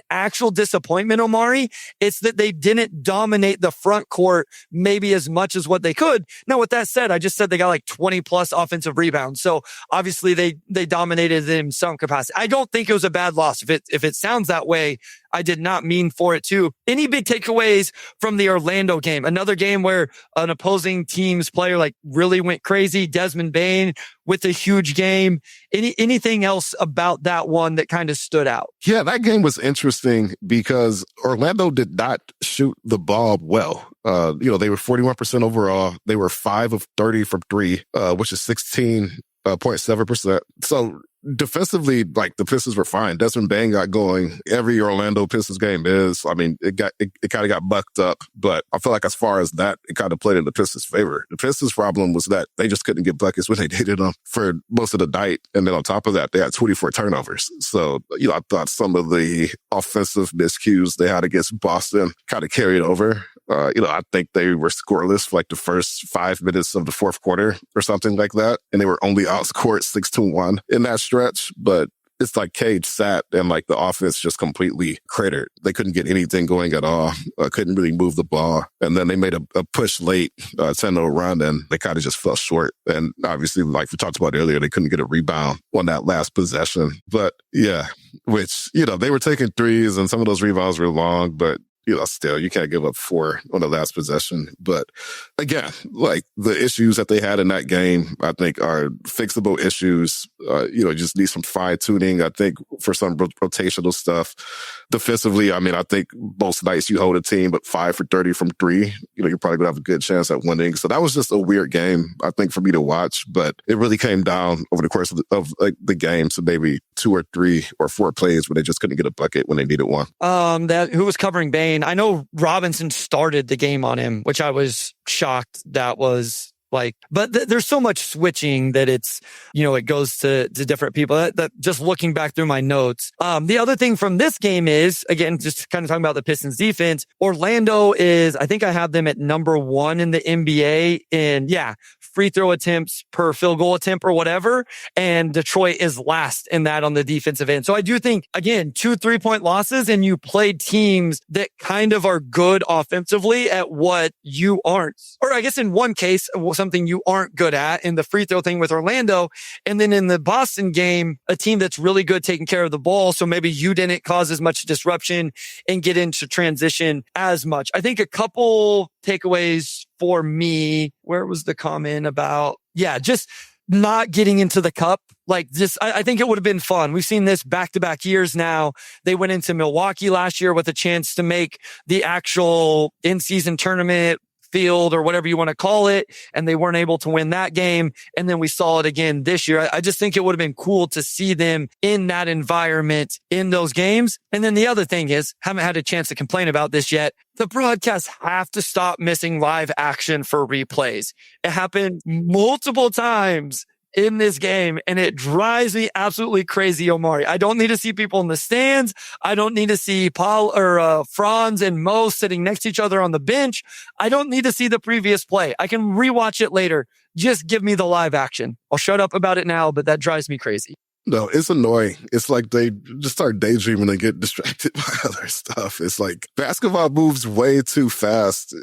Speaker 1: actual disappointment, Omari, it's that they didn't dominate the front court maybe as much as what they could. Now, with that said, I just said they got like 20 plus offensive rebounds. So obviously they dominated in some capacity. I don't think it was a bad loss. If it sounds that way, I did not mean for it to. Any big takeaways from the Orlando game? Another game where an opposing team's player really went crazy. Desmond Bane with a huge game. Anything else about that one that kind of stood out?
Speaker 2: Yeah, that game was interesting because Orlando did not shoot the ball well. They were 41% overall. They were 5 of 30 from 3, which is 16.7%. So defensively, the Pistons were fine. Desmond Bane got going. Every Orlando Pistons game is. I mean, it kind of got bucked up, but I feel like as far as that, it kind of played in the Pistons' favor. The Pistons' problem was that they just couldn't get buckets when they needed them for most of the night. And then on top of that, they had 24 turnovers. So, I thought some of the offensive miscues they had against Boston kind of carried over. I think they were scoreless for the first 5 minutes of the fourth quarter or something like that. And they were only outscored 6-1 in that stretch. But it's like Cade sat and the offense just completely cratered. They couldn't get anything going at all. Couldn't really move the ball. And then they made a push late, 10-0 run, and they kind of just fell short. And obviously, like we talked about earlier, they couldn't get a rebound on that last possession. But yeah, which, they were taking threes and some of those rebounds were long, but still, you can't give up 4 on the last possession. But again, the issues that they had in that game, I think are fixable issues. Just need some fine tuning. I think for some rotational stuff. Defensively, I mean, I think most nights you hold a team, but 5 for 30 from 3, you're probably gonna have a good chance at winning. So that was just a weird game, I think, for me to watch. But it really came down over the course of the game to maybe 2 or 3 or 4 plays where they just couldn't get a bucket when they needed one.
Speaker 1: Who was covering Bane? I know Robinson started the game on him, which I was shocked that was but there's so much switching that it's, it goes to different people. That just looking back through my notes. The other thing from this game is, again, just kind of talking about the Pistons defense, Orlando is, I think I have them at number 1 in the NBA in, free throw attempts per field goal attempt or whatever. And Detroit is last in that on the defensive end. So I do think, again, 2 3-point losses and you played teams that kind of are good offensively at what you aren't. Or I guess in one case, something you aren't good at in the free throw thing with Orlando. And then in the Boston game, a team that's really good taking care of the ball. So maybe you didn't cause as much disruption and get into transition as much. I think a couple takeaways for me. Where was the comment about? Just not getting into the cup. I think it would have been fun. We've seen this back-to-back years now. They went into Milwaukee last year with a chance to make the actual in-season tournament field or whatever you want to call it, and they weren't able to win that game. And then we saw it again this year. I just think it would have been cool to see them in that environment in those games. And then the other thing is, haven't had a chance to complain about this yet, the broadcasts have to stop missing live action for replays. It happened multiple times in this game, and it drives me absolutely crazy, Omari. I don't need to see people in the stands. I don't need to see Paul or Franz and Mo sitting next to each other on the bench. I don't need to see the previous play. I can rewatch it later. Just give me the live action. I'll shut up about it now, but that drives me crazy.
Speaker 2: No, it's annoying. It's like they just start daydreaming and get distracted by other stuff. It's like basketball moves way too fast,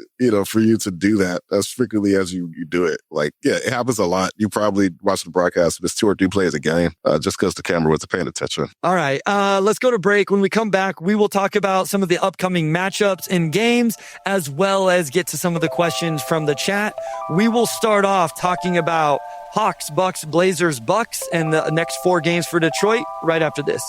Speaker 2: for you to do that as frequently as you do it. Like, yeah, it happens a lot. You probably watch the broadcast, it's 2 or 3 plays a game, just because the camera wasn't paying attention.
Speaker 1: All right, let's go to break. When we come back, we will talk about some of the upcoming matchups and games, as well as get to some of the questions from the chat. We will start off talking about Hawks, Bucks, Blazers, Bucks, and the next 4 games for Detroit right after this.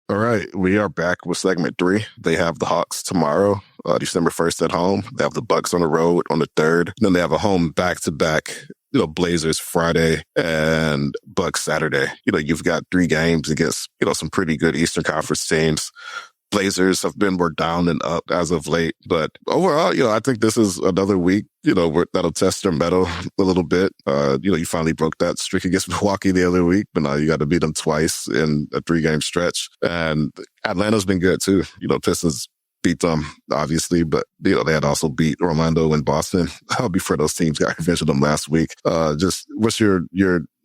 Speaker 2: All right, we are back with segment 3. They have the Hawks tomorrow, December 1st at home. They have the Bucks on the road on the 3rd. Then they have a home back-to-back, Blazers Friday and Bucks Saturday. You've got 3 games against, some pretty good Eastern Conference teams. Blazers have been more down than up as of late. But overall, I think this is another week, where that'll test their mettle a little bit. You finally broke that streak against Milwaukee the other week, but now you got to beat them twice in a 3-game stretch. And Atlanta's been good too. Pistons beat them, obviously, but, they had also beat Orlando and Boston before those teams got revenge of them last week. Just what's your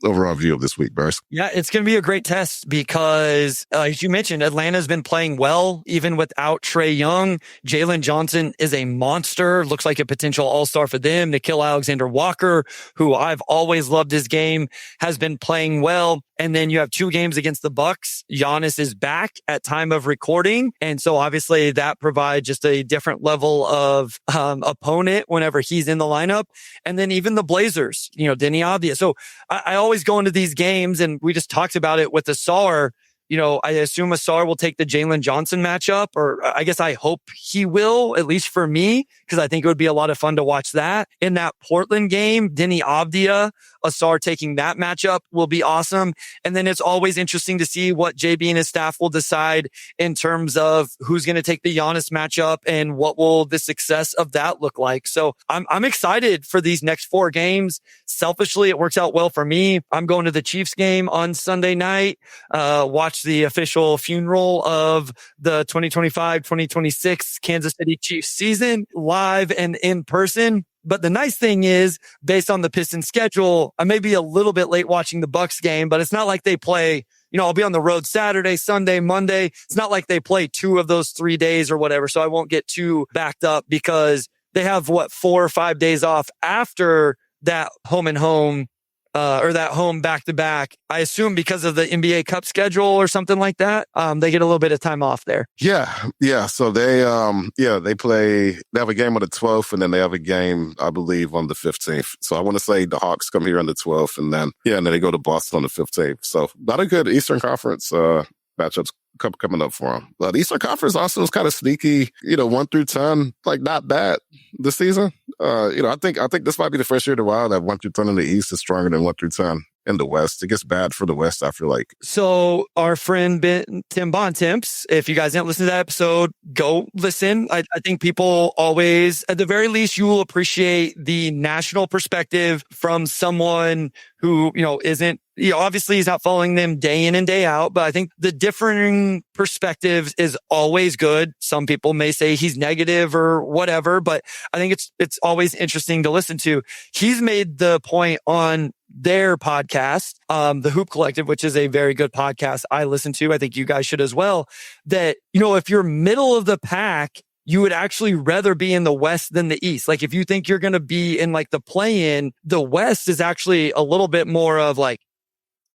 Speaker 2: overall view of this week, Bryce?
Speaker 1: Yeah, it's going to be a great test because, as you mentioned, Atlanta's been playing well, even without Trae Young. Jalen Johnson is a monster, looks like a potential all-star for them. Nickeil Alexander-Walker, who I've always loved his game, has been playing well. And then you have 2 games against the Bucks. Giannis is back at time of recording. And so obviously that provides just a different level of opponent whenever he's in the lineup. And then even the Blazers, Deni Avdija. So I always go into these games, and we just talked about it with Asar. I assume Asar will take the Jalen Johnson matchup, or I guess I hope he will, at least for me, because I think it would be a lot of fun to watch that. In that Portland game, Deni Avdija, Asar taking that matchup will be awesome. And then it's always interesting to see what JB and his staff will decide in terms of who's going to take the Giannis matchup and what will the success of that look like. So I'm excited for these next 4 games. Selfishly, it works out well for me. I'm going to the Chiefs game on Sunday night, watch the official funeral of the 2025-2026 Kansas City Chiefs season live and in person. But the nice thing is, based on the Pistons schedule, I may be a little bit late watching the Bucks game, but it's not like they play, I'll be on the road Saturday, Sunday, Monday. It's not like they play 2 of those 3 days or whatever. So I won't get too backed up because they have 4 or 5 days off after that home and home, or that home back-to-back. I assume because of the NBA Cup schedule or something like that, they get a little bit of time off there.
Speaker 2: Yeah. So they have a game on the 12th, and then they have a game, I believe, on the 15th. So I want to say the Hawks come here on the 12th, and then they go to Boston on the 15th. So not a good Eastern Conference matchups coming up for them. The Eastern Conference also is kind of sneaky, 1 through 10, like not bad this season. I think this might be the first year in a while that 1 through 10 in the East is stronger than 1 through 10 in the West. It gets bad for the West, I feel like.
Speaker 1: So our friend Tim Bontemps, if you guys didn't listen to that episode, go listen. I think people always, at the very least, you will appreciate the national perspective from someone who, isn't, obviously he's not following them day in and day out, but I think the differing perspectives is always good. Some people may say he's negative or whatever, but I think it's always interesting to listen to. He's made the point on their podcast, the Hoop Collective, which is a very good podcast I listen to. I think you guys should as well, that, if you're middle of the pack, you would actually rather be in the West than the East. Like if you think you're going to be in like the play-in, the West is actually a little bit more of like,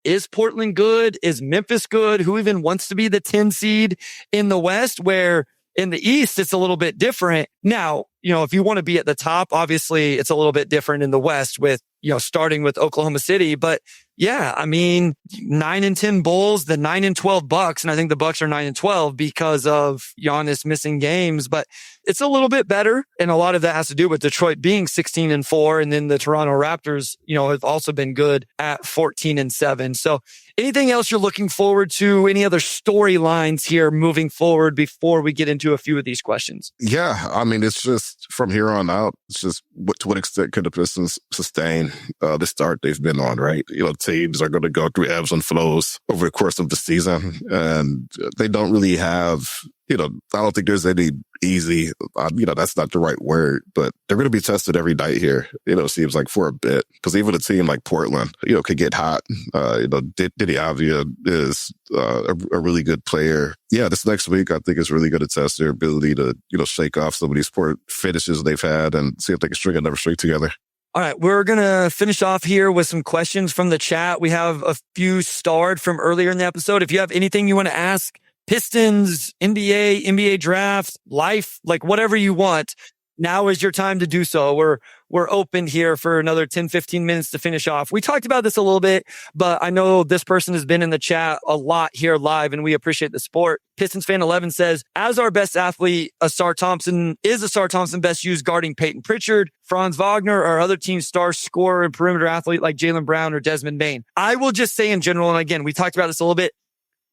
Speaker 1: is Portland good? Is Memphis good? Who even wants to be the 10 seed in the West? Where in the East, it's a little bit different. Now, if you want to be at the top, obviously it's a little bit different in the West with, starting with Oklahoma City. But Yeah, I mean, 9-10 Bulls, the 9-12 Bucks, and I think the Bucks are 9-12 because of Giannis missing games, but it's a little bit better. And a lot of that has to do with Detroit being 16-4. And then the Toronto Raptors, have also been good at 14-7. So anything else you're looking forward to? Any other storylines here moving forward before we get into a few of these questions?
Speaker 2: Yeah, I mean, it's just from here on out, it's just to what extent could the Pistons sustain the start they've been on, right? Teams are going to go through ebbs and flows over the course of the season, and they don't really have, I don't think there's any easy, that's not the right word, but they're going to be tested every night here, it seems like for a bit, because even a team like Portland, could get hot. Diddy Avia is a really good player. Yeah, this next week, I think is really going to test their ability to, shake off some of these poor finishes they've had and see if they can string another streak together.
Speaker 1: All right, we're going to finish off here with some questions from the chat. We have a few starred from earlier in the episode. If you have anything you want to ask, Pistons, NBA draft, life, like whatever you want, now is your time to do so. We're open here for another 10, 15 minutes to finish off. We talked about this a little bit, but I know this person has been in the chat a lot here live, and we appreciate the support. Pistons fan 11 says, as our best athlete, Asar Thompson best used guarding Peyton Pritchard, Franz Wagner, or other team's star scorer and perimeter athlete like Jaylen Brown or Desmond Bane? I will just say in general, and again, we talked about this a little bit,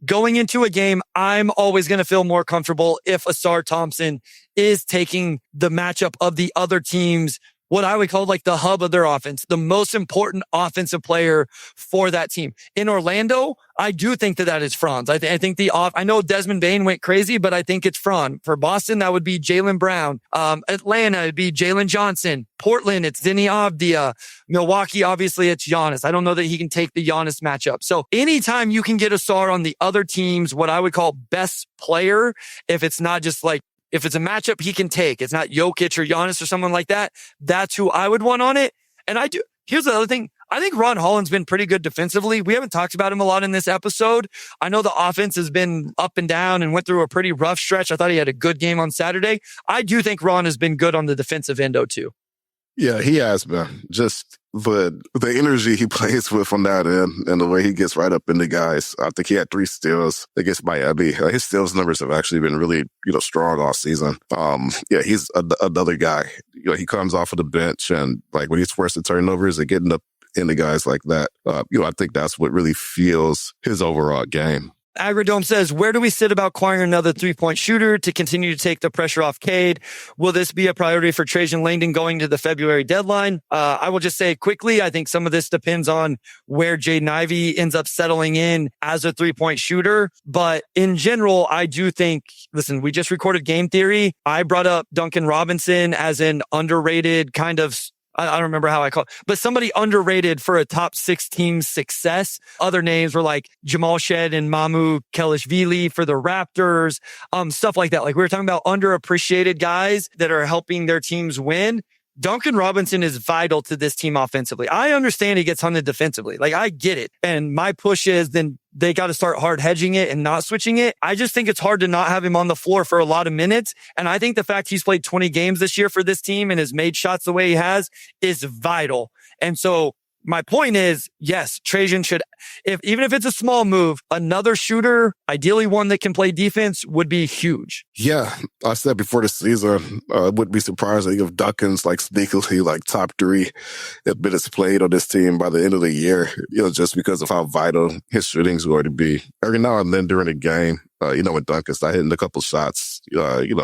Speaker 1: going into a game, I'm always going to feel more comfortable if Asar Thompson is taking the matchup of the other team's, what I would call like the hub of their offense, the most important offensive player for that team. In Orlando, I do think that is Franz. I think I know Desmond Bane went crazy, but I think it's Franz. For Boston, that would be Jaylen Brown. Atlanta, it'd be Jalen Johnson. Portland, it's Deni Avdija. Milwaukee, obviously, it's Giannis. I don't know that he can take the Giannis matchup. So anytime you can get Asar on the other team's, what I would call best player, if it's not just like, if it's a matchup he can take, it's not Jokic or Giannis or someone like that, that's who I would want on it. And here's the other thing. I think Ron Holland's been pretty good defensively. We haven't talked about him a lot in this episode. I know the offense has been up and down and went through a pretty rough stretch. I thought he had a good game on Saturday. I do think Ron has been good on the defensive end, too.
Speaker 2: Yeah, he has been. Just the energy he plays with on that end and the way he gets right up into guys. I think he had 3 steals against Miami. His steals numbers have actually been really, strong all season. Yeah, he's another guy. He comes off of the bench and like when he's forced to turnovers and getting up into guys like that, I think that's what really fuels his overall game.
Speaker 1: Agrodome says, where do we sit about acquiring another 3-point shooter to continue to take the pressure off Cade? Will this be a priority for Trajan Langdon going to the February deadline? I will just say quickly, I think some of this depends on where Jaden Ivey ends up settling in as a 3-point shooter. But in general, I do think, listen, we just recorded Game Theory. I brought up Duncan Robinson as an underrated kind of, I don't remember how I call it, but somebody underrated for a top 6 team success. Other names were like Jamal Shed and Mamu Kelishvili for the Raptors, stuff like that. Like we were talking about underappreciated guys that are helping their teams win. Duncan Robinson is vital to this team offensively. I understand he gets hunted defensively. Like I get it. And my push is then they got to start hard hedging it and not switching it. I just think it's hard to not have him on the floor for a lot of minutes. And I think the fact he's played 20 games this year for this team and has made shots the way he has is vital. And so my point is, yes, Trajan should, even if it's a small move, another shooter, ideally one that can play defense, would be huge.
Speaker 2: Yeah, I said before the season, I wouldn't be surprised if Duncan's like sneakily like top 3 minutes played on this team by the end of the year, just because of how vital his shooting is going to be. Every now and then during the game, when Duncan's not hitting a couple shots,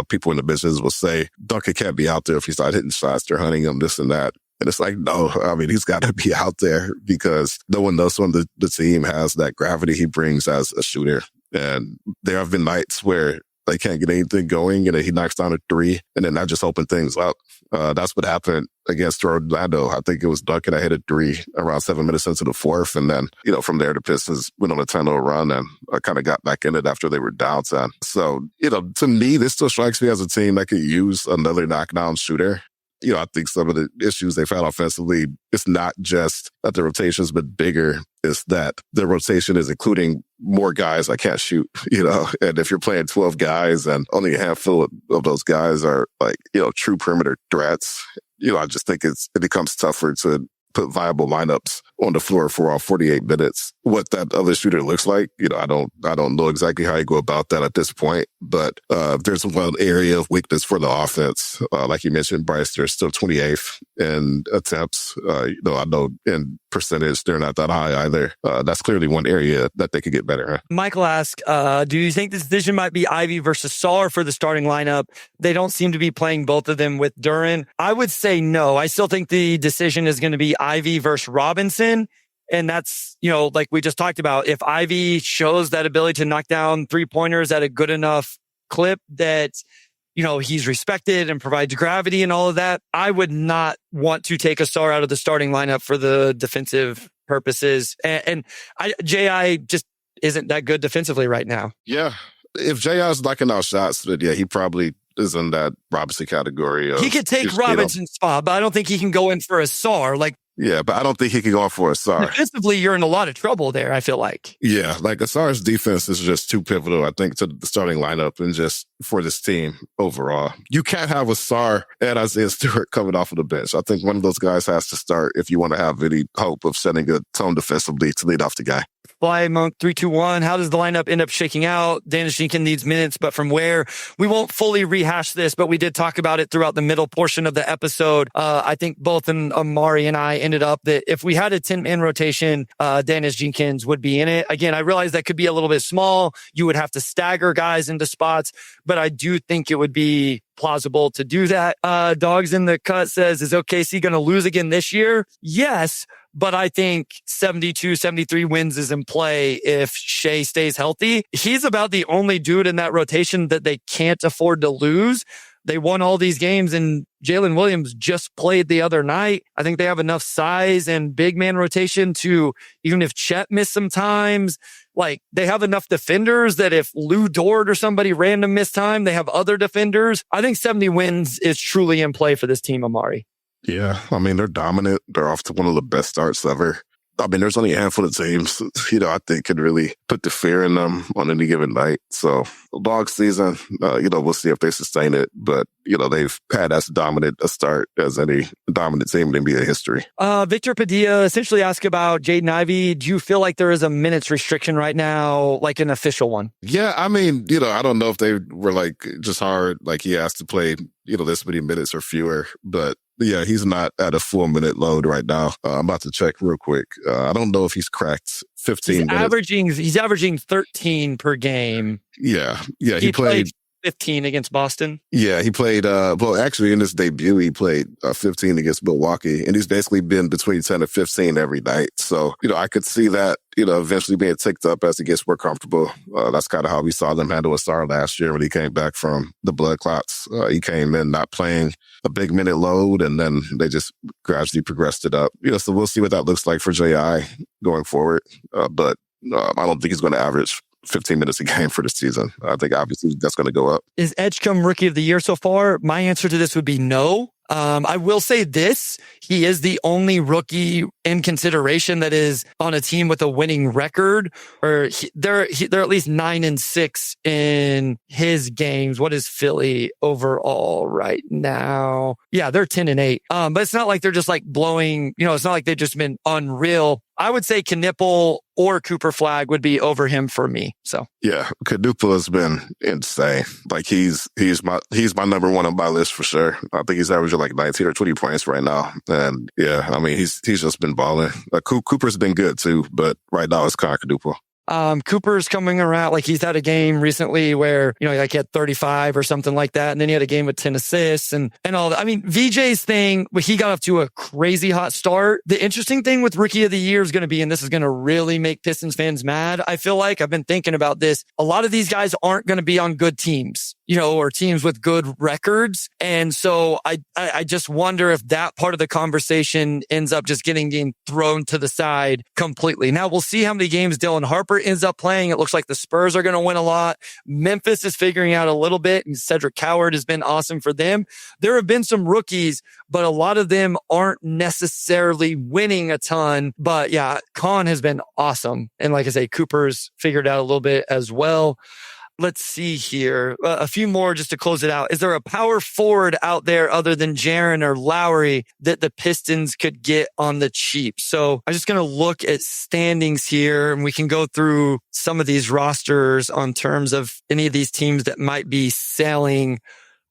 Speaker 2: people in the business will say Duncan can't be out there if he's not hitting shots. They're hunting him, this and that. And it's like, no, I mean, he's got to be out there because no one else on the team has that gravity he brings as a shooter. And there have been nights where they can't get anything going and then he knocks down a 3 and then that just opened things up. That's what happened against Orlando. I think it was Duncan that hit a 3 around 7 minutes into the 4th. And then, from there, the Pistons went on a 10-0 run and kind of got back in it after they were down 10. So, to me, this still strikes me as a team that could use another knockdown shooter. I think some of the issues they've had offensively, it's not just that the rotation's been bigger, it's that the rotation is including more guys that can't shoot, and if you're playing 12 guys and only a handful of those guys are like, true perimeter threats, I just think it becomes tougher to put viable lineups on the floor for all 48 minutes. What that other shooter looks like, I don't know exactly how you go about that at this point. But there's one area of weakness for the offense. Like you mentioned, Bryce, they're still 28th in attempts. I know in percentage they're not that high either. That's clearly one area that they could get better at.
Speaker 1: Michael asks, do you think this decision might be Ivy versus Sarr for the starting lineup? They don't seem to be playing both of them with Duren. I would say no. I still think the decision is going to be Ivy versus Robinson. And that's, like we just talked about, if Ivy shows that ability to knock down 3-pointers at a good enough clip that, he's respected and provides gravity and all of that, I would not want to take a Sarr out of the starting lineup for the defensive purposes. And J.I. just isn't that good defensively right now.
Speaker 2: Yeah. If J.I.'s knocking out shots, then he probably is in that Robinson category.
Speaker 1: He could take Robinson's spot, but I don't think he can go in for a Sarr.
Speaker 2: Yeah, but I don't think he can go on for a Sarr.
Speaker 1: Defensively, you're in a lot of trouble there, I feel like.
Speaker 2: Yeah, Sarr's defense is just too pivotal, I think, to the starting lineup and just for this team overall. You can't have a Sarr and Isaiah Stewart coming off of the bench. I think one of those guys has to start if you want to have any hope of setting a tone defensively to lead off the guy.
Speaker 1: Fly Monk 321. How does the lineup end up shaking out? Daniss Jenkin needs minutes, but from where? We won't fully rehash this, but we did talk about it throughout the middle portion of the episode. I think both Omari and I ended up that if we had a 10-man rotation, Daniss Jenkins would be in it. Again, I realize that could be a little bit small. You would have to stagger guys into spots, but I do think it would be plausible to do that. Dogs in the Cut says, is OKC going to lose again this year? Yes. But I think 72, 73 wins is in play if Shea stays healthy. He's about the only dude in that rotation that they can't afford to lose. They won all these games and Jalen Williams just played the other night. I think they have enough size and big man rotation to, even if Chet missed some times, they have enough defenders that if Lou Dort or somebody random missed time, they have other defenders. I think 70 wins is truly in play for this team, Omari.
Speaker 2: Yeah, they're dominant. They're off to one of the best starts ever. There's only a handful of teams, I think could really put the fear in them on any given night. So dog season, we'll see if they sustain it. But, they've had as dominant a start as any dominant team in NBA history.
Speaker 1: Victor Padilla essentially asked about Jaden Ivey. Do you feel like there is a minutes restriction right now, like an official one?
Speaker 2: Yeah, I don't know if they were just hard, he has to play, this many minutes or fewer, but yeah, he's not at a 4-minute load right now. I'm about to check real quick. I don't know if he's cracked 15 minutes.
Speaker 1: He's averaging 13 per game.
Speaker 2: Yeah. He played
Speaker 1: 15 against Boston.
Speaker 2: Yeah, he played, actually in his debut, he played 15 against Milwaukee, and he's basically been between 10 and 15 every night. So, I could see that, eventually being ticked up as he gets more comfortable. That's kind of how we saw them handle a Sarr last year when he came back from the blood clots. He came in not playing a big minute load, and then they just gradually progressed it up. So we'll see what that looks like for J.I. going forward. But I don't think he's going to average 15 minutes a game for the season. I think obviously that's going to go up.
Speaker 1: Is Edgecombe Rookie of the Year so far? My answer to this would be no. I will say this. He is the only rookie in consideration that is on a team with a winning record, or they're at least 9-6 in his games. What is Philly overall right now? Yeah, they're 10-8. But it's not like they're just blowing, it's not like they've just been unreal. I would say Knipple or Cooper Flag would be over him for me. So
Speaker 2: yeah, Knipple has been insane. He's my number one on my list for sure. I think he's averaging 19 or 20 points right now. And yeah, he's just been balling. Cooper's been good too, but right now it's kind of Knipple.
Speaker 1: Cooper's coming around. He's had a game recently where, he had 35 or something like that. And then he had a game with 10 assists and all that. VJ's thing, he got off to a crazy hot start. The interesting thing with Rookie of the Year is going to be, and this is going to really make Pistons fans mad, I feel like. I've been thinking about this. A lot of these guys aren't going to be on good teams, or teams with good records. And so I just wonder if that part of the conversation ends up just getting thrown to the side completely. Now we'll see how many games Dylan Harper ends up playing. It looks like the Spurs are going to win a lot. Memphis is figuring out a little bit, and Cedric Coward has been awesome for them. There have been some rookies, but a lot of them aren't necessarily winning a ton. But yeah, Khan has been awesome. And like I say, Cooper's figured out a little bit as well. let's see here. A few more just to close it out. Is there a power forward out there other than Jaren or Lowry that the Pistons could get on the cheap? So I'm just going to look at standings here, and we can go through some of these rosters on terms of any of these teams that might be selling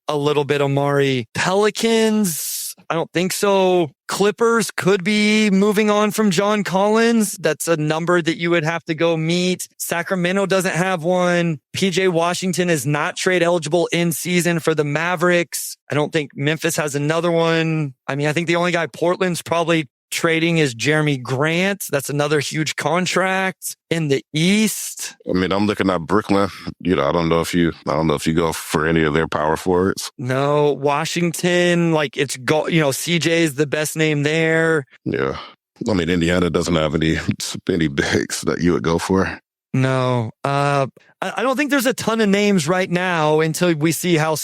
Speaker 1: a little bit. Omari. Pelicans, I don't think so. Clippers could be moving on from John Collins. That's a number that you would have to go meet. Sacramento doesn't have one. PJ Washington is not trade eligible in season for the Mavericks. I don't think Memphis has another one. I mean, I think the only guy Portland's probably trading is Jeremy Grant. That's another huge contract in the East.
Speaker 3: I mean, I'm looking at Brooklyn. I don't know if you go for any of their power forwards.
Speaker 1: No, Washington, CJ is the best name there.
Speaker 3: Yeah. I mean, Indiana doesn't have any bigs that you would go for.
Speaker 1: No, I don't think there's a ton of names right now until we see how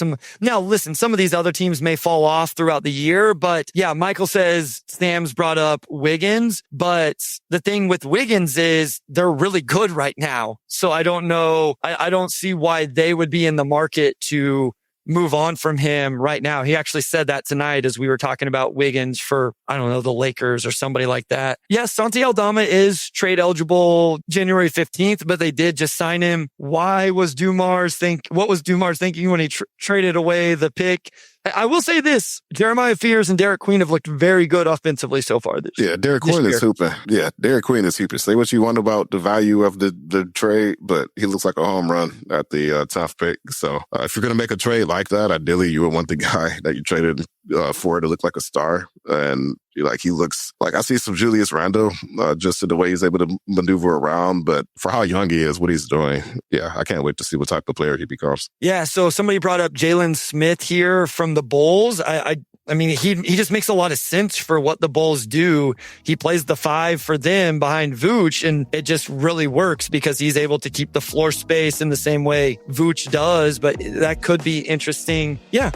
Speaker 1: now listen, some of these other teams may fall off throughout the year, but yeah, Michael says Sam's brought up Wiggins, but the thing with Wiggins is they're really good right now. So I don't know. I don't see why they would be in the market to move on from him right now. He actually said that tonight as we were talking about Wiggins for, I don't know, the Lakers or somebody like that. Yes, Santi Aldama is trade eligible January 15th, but they did just sign him. What was Dumars thinking when he traded away the pick? I will say this, Jeremiah Fears and Derek Queen have looked very good offensively so far this year.
Speaker 3: Yeah, Derek Queen is hooping. Yeah, Derek Queen is hooping. Say what you want about the value of the trade, but he looks like a home run at the tough pick. So if you're going to make a trade like that, ideally you would want the guy that you traded for to look like a star. And he looks like, I see some Julius Randle just in the way he's able to maneuver around. But for how young he is, what he's doing, yeah, I can't wait to see what type of player he becomes.
Speaker 1: Yeah, so somebody brought up Jalen Smith here from the Bulls. I mean, he just makes a lot of sense for what the Bulls do. He plays the 5 for them behind Vooch, and it just really works because he's able to keep the floor space in the same way Vooch does. But that could be interesting. Yeah.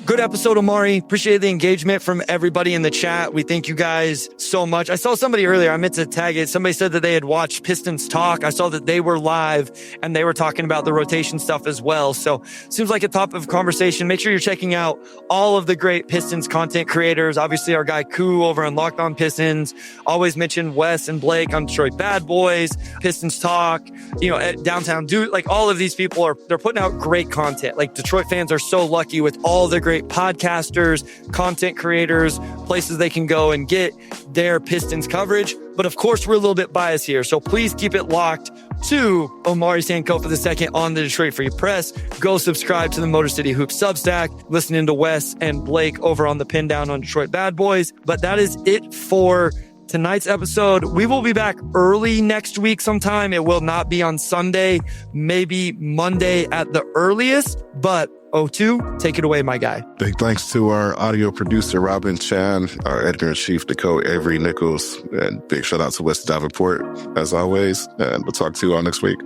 Speaker 1: Good episode, Omari. Appreciate the engagement from everybody in the chat. We thank you guys so much. I saw somebody earlier, I meant to tag it. Somebody said that they had watched Pistons Talk. I saw that they were live and they were talking about the rotation stuff as well. So seems like a topic of conversation. Make sure you're checking out all of the great Pistons content creators. Obviously, our guy Koo over on Locked On Pistons. Always mention Wes and Blake on Detroit Bad Boys, Pistons Talk, at Downtown Dude. Like all of these people they're putting out great content. Like Detroit fans are so lucky with all the great podcasters, content creators, places they can go and get their Pistons coverage. But of course, we're a little bit biased here. So please keep it locked to Omari Sankofa II on the Detroit Free Press. Go subscribe to the Motor City Hoops Substack, listening to Wes and Blake over on the Pin Down on Detroit Bad Boys. But that is it for tonight's episode. We will be back early next week sometime. It will not be on Sunday, maybe Monday at the earliest, but O2, take it away, my guy.
Speaker 3: Big thanks to our audio producer, Robin Chan, our editor-in-chief, Nicole Avery Nichols, and big shout out to Wes Davenport, as always. And we'll talk to you all next week.